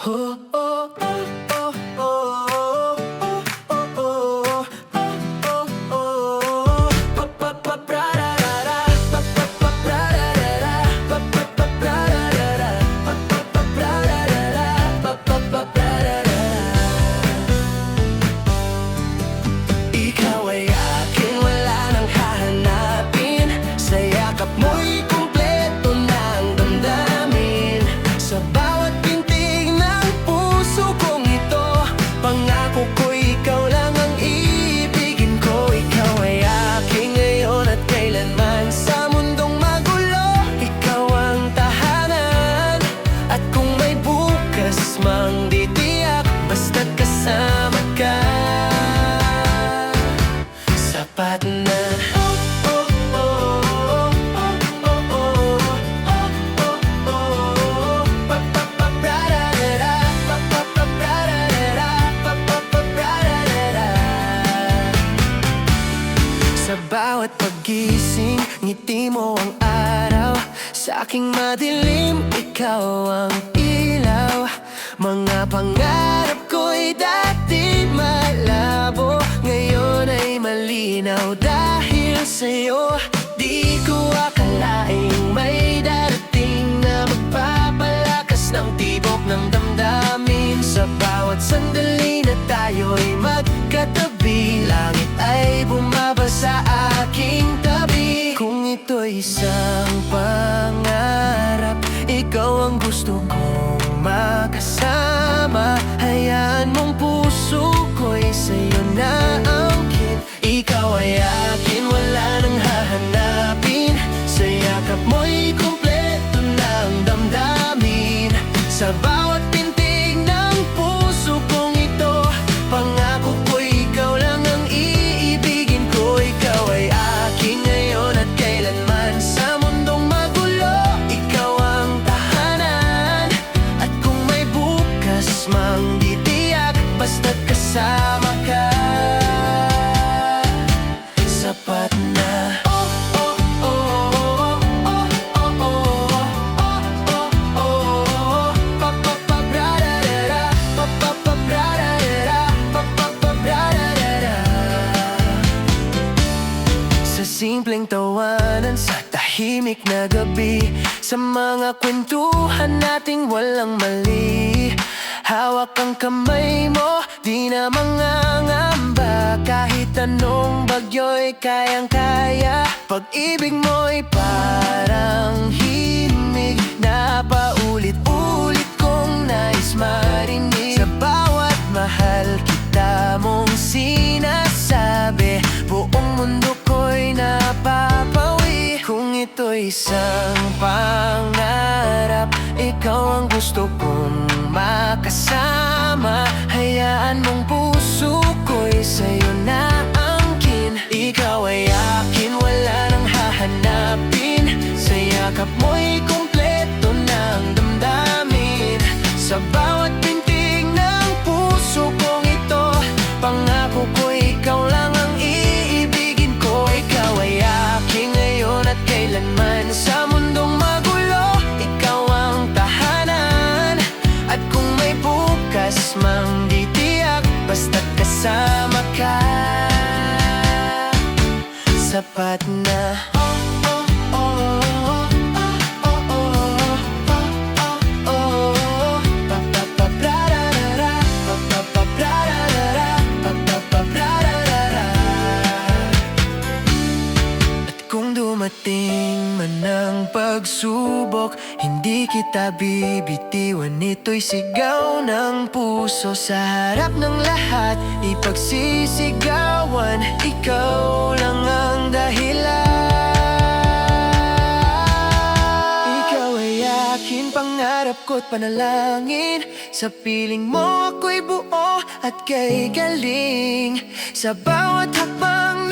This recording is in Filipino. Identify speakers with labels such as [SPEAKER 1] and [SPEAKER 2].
[SPEAKER 1] Oh, oh, oh, oh, oh, oh, oh, oh, oh, oh. Pa pa pa pra ra ra ra, pa pa pa pra ra ra ra, pa pa pa pra ra ra ra, pa pa pa pra ra ra ra, pa pa pa pra ra ra ra. Ikaw ay akin, wala nang hahanapin. Sa yakap mo'y kumpleto ng damdamin. Sa bawat pintig ng puso kong ito, pangako ko ikaw lang ang iibigin ko. Ikaw ay akin ngayon at kailanman. Sa mundong magulo, ikaw ang tahanan. At kung may bukas mang ditiyak, basta't kasama ka, sapat na. Sa bawat paggising, ngiti mo ang araw. Sa aking madilim, ikaw ang ilaw. Mga pangarap ko'y dati malabo, ngayon ay malinaw dahil sa'yo. Di ko akalaing may darating na magpapalakas ng tibok ng damdamin. Sa bawat sandali na tayo'y magkatabi, langit ay bumaba sa aking tabi. Kung ito'y isang pangarap, ikaw ang gusto kong makasama. Hayaan mong puso ko'y sa'yo na angkin. Ikaw ay akin, wala nang hahanapin. Sa yakap mo'y kumpleto ng damdamin. Sa bawat pintig ng puso kong ito, pangako ko ikaw lang ang iibigin ko. Ikaw ay akin ngayon at kailanman. Sa mundong magulo, ikaw ang tahanan. At kung may bukas mang ditiyak, basta't kasama ka, sapat na. Simpleng tawanan sa tahimik na gabi, sa mga kwentuhan nating walang mali. Hawak ang kamay mo, di na mangangamba. Kahit anong bagyo'y kayang-kaya. Pag-ibig mo'y parang himig na paulit-ulit kong nais marinig. Sa bawat mahal kita mong sinasabi, buong mundo ko'y napapawi. Kung ito'y isang pangarap, ikaw ang gusto kong makasama. Hayaan mong puso ko'y sa'yo na angkin. Ikaw ay akin, wala nang hahanapin. Sa yakap mo'y kumpleto ng damdamin. Sa bawat pintig ng puso kong ito, pangako ko ikaw lang ang iibigin ko. Ikaw ay akin ngayon at kailanman. Sa mundong magulo, ikaw ang tahanan. At kung may bukas mang ditiyak, basta't kasama ka, sapat na. Dumating man ang pagsubok, hindi kita bibitiwan. Ito'y sigaw ng puso, sa harap ng lahat ipagsisigawan. Ikaw lang ang dahilan. Ikaw ay akin, pangarap ko't panalangin. Sa piling mo ako'y buo at kay galing. Sa bawat hakbang